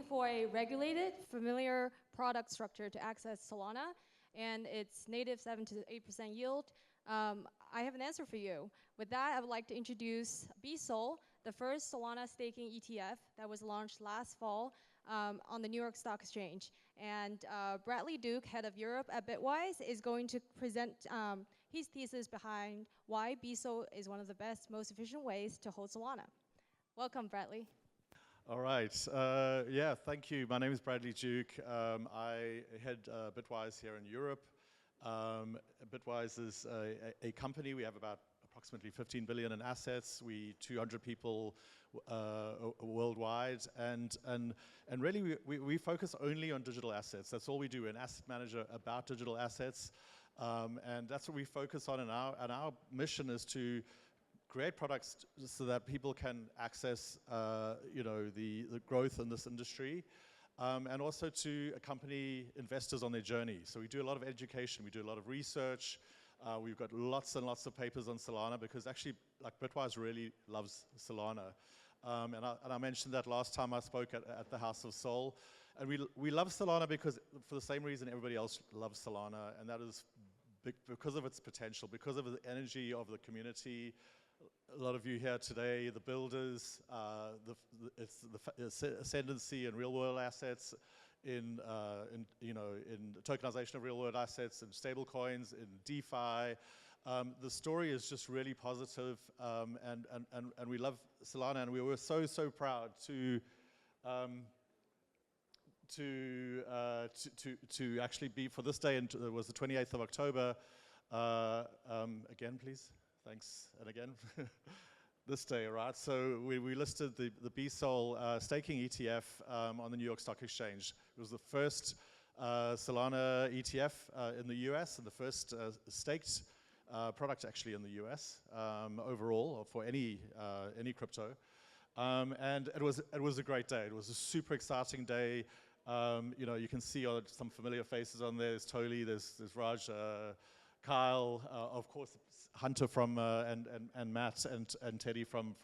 for a regulated, familiar product structure to access Solana and its native 7 to 8% yield, I have an answer for you. With that, I would like to introduce BSOL, the first Solana staking ETF that was launched last fall on the New York Stock Exchange. And Bradley Duke, head of Europe at Bitwise, is going to present his thesis behind why BSOL is one of the best, most efficient ways to hold Solana. Welcome, Bradley. All right. Yeah, thank you. My name is Bradley Duke. I head Bitwise here in Europe. Bitwise is a company. We have about approximately 15 billion in assets. We 200 people worldwide, and really we focus only on digital assets. That's all we do. We're an asset manager about digital assets, and that's what we focus on. And our mission is to create products so that people can access, the growth in this industry. And also to accompany investors on their journey. So we do a lot of education, we do a lot of research. We've got lots and lots of papers on Solana because actually, like, Bitwise really loves Solana. And I mentioned that last time I spoke at the House of Sol. And we love Solana because for the same reason everybody else loves Solana, and that is because of its potential, because of the energy of the community. A lot of you here today, the builders, its ascendancy in real-world assets, in tokenization of real-world assets, in stable coins, in DeFi. The story is just really positive, and we love Solana, and we were so proud to actually be for this day, and it was the 28th of October. Again, please. Thanks, and again, this day, right? So we listed the BSOL staking ETF on the New York Stock Exchange. It was the first Solana ETF in the US, and the first staked product actually in the US overall, or for any crypto. And it was a great day. It was a super exciting day. You can see some familiar faces on there. There's Toli, there's Raj, Kyle, of course, Hunter from and Matt and Teddy from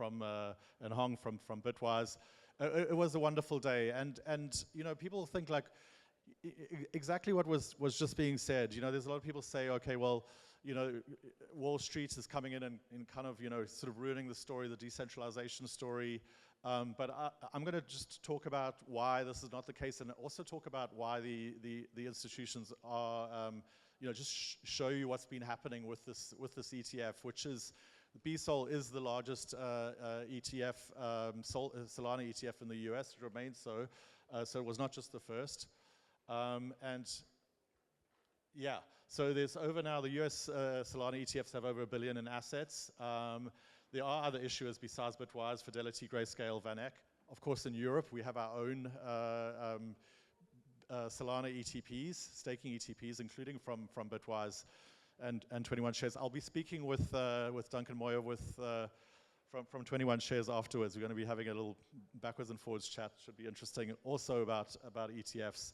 and Hong from Bitwise. It was a wonderful day, and people think like exactly what was just being said. There's a lot of people say, okay, well, Wall Street is coming in and kind of sort of ruining the story, the decentralization story. But I'm going to just talk about why this is not the case, and also talk about why the institutions are. Just show you what's been happening with this ETF, which is BSOL is the largest ETF, Solana ETF in the US. It remains so. So it was not just the first. And yeah, so there's over now the US Solana ETFs have over $1 billion in assets. There are other issuers besides Bitwise, Fidelity, Grayscale, VanEck. Of course, in Europe we have our own Solana ETPs, staking ETPs, including from Bitwise and 21 Shares. I'll be speaking with Duncan Moyer from 21 Shares afterwards. We're going to be having a little backwards and forwards chat. Should be interesting. Also about ETFs.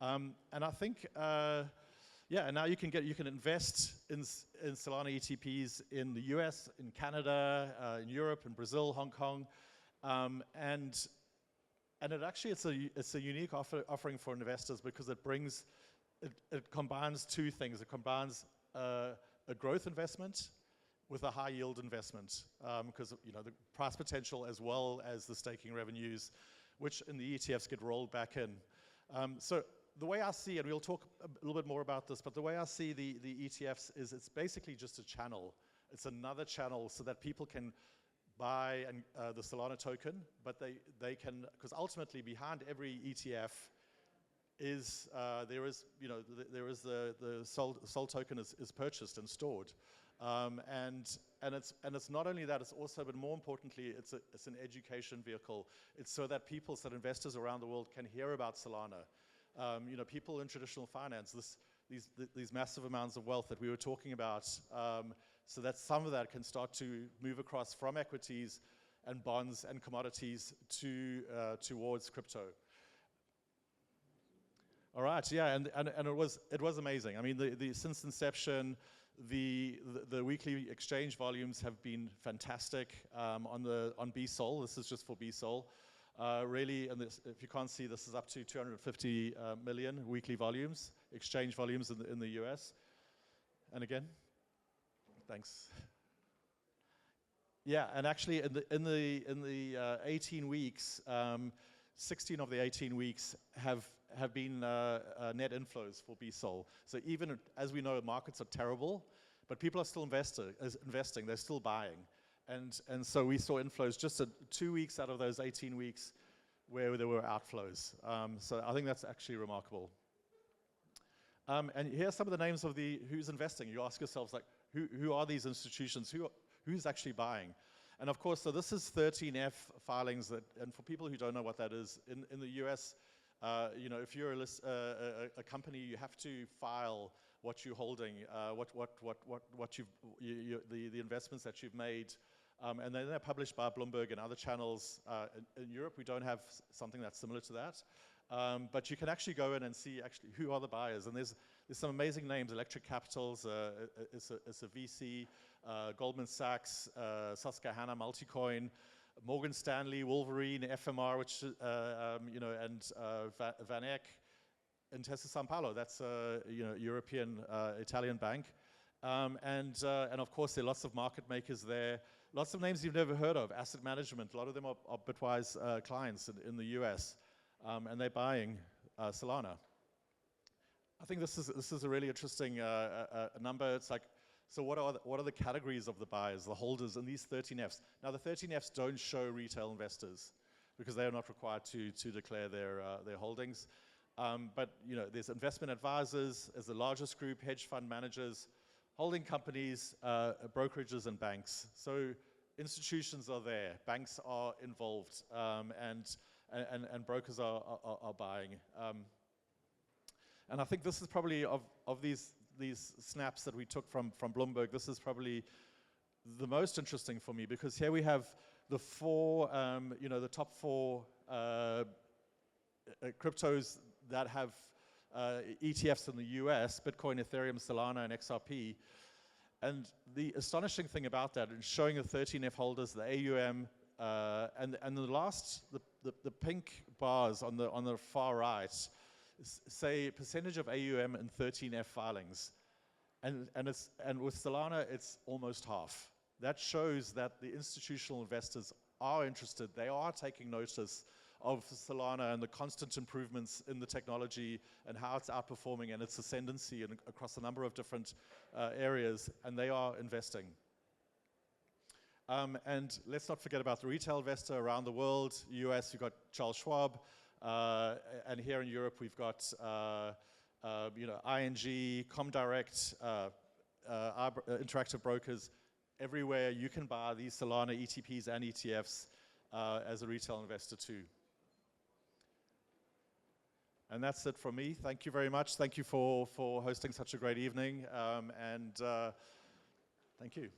And I think and now you can invest in Solana ETPs in the US, in Canada, in Europe, in Brazil, Hong Kong, and it's a unique offering for investors because it combines two things. It combines a growth investment with a high yield investment because the price potential as well as the staking revenues, which in the ETFs get rolled back in. So the way I see, and we'll talk a little bit more about this, but the way I see the ETFs is it's basically just a channel. It's another channel so that people can buy the Solana token, but they can, because ultimately behind every ETF is there is the Sol token is purchased and stored, and it's not only that, it's also, but more importantly, it's an education vehicle. It's so that investors around the world can hear about Solana. People in traditional finance, these massive amounts of wealth that we were talking about, so that some of that can start to move across from equities and bonds and commodities towards crypto. All right, yeah, and it was amazing. I mean, since inception, the weekly exchange volumes have been fantastic on BSOL. This is just for BSOL. Really, and this, if you can't see, this is up to 250 million weekly volumes, exchange volumes in the US. And again, thanks. Yeah, and actually, in the 18 weeks, 16 of the 18 weeks have been net inflows for BSOL. So even as we know, markets are terrible, but people are still investing. They're still buying, and so we saw inflows just 2 weeks out of those 18 weeks where there were outflows. So I think that's actually remarkable. And here are some of the names of who's investing. You ask yourselves, like, who are these institutions? Who's actually buying? And of course, so this is 13F filings and for people who don't know what that is, in the US, you know, if you're a company, you have to file what you're holding, the investments that you've made, and then they're published by Bloomberg and other channels. In Europe, we don't have something that's similar to that. But you can actually go in and see actually who are the buyers, and there's some amazing names. Electric Capital's it's a VC, Goldman Sachs, Susquehanna, Multicoin, Morgan Stanley, Wolverine, FMR, which you know, and Van Eck, and Intesa Sanpaolo. That's you know, European Italian bank, and of course there are lots of market makers there. Lots of names you've never heard of. Asset management. A lot of them are Bitwise clients in the US. And they're buying Solana. I think this is a really interesting number. It's like, so what are the categories of the buyers, the holders, and these 13Fs? Now the 13Fs don't show retail investors because they are not required to declare their holdings. But you know, there's investment advisors as the largest group, hedge fund managers, holding companies, brokerages, and banks. So institutions are there, banks are involved, and brokers are buying. And I think this is probably, of these snaps that we took from Bloomberg, this is probably the most interesting for me, because here we have the you know, the top 4 cryptos that have ETFs in the US, Bitcoin, Ethereum, Solana, and XRP. And the astonishing thing about that is showing the 13F holders, the AUM, and the pink bars on the far right say percentage of AUM in 13F filings, and with Solana it's almost half. That shows that the institutional investors are interested. They are taking notice of Solana and the constant improvements in the technology and how it's outperforming and its ascendancy across a number of different areas, and they are investing. And let's not forget about the retail investor around the world. US, you've got Charles Schwab, and here in Europe we've got you know, ING, Comdirect, Interactive Brokers. Everywhere you can buy these Solana ETPs and ETFs as a retail investor too. And that's it from me. Thank you very much. Thank you for hosting such a great evening, and thank you.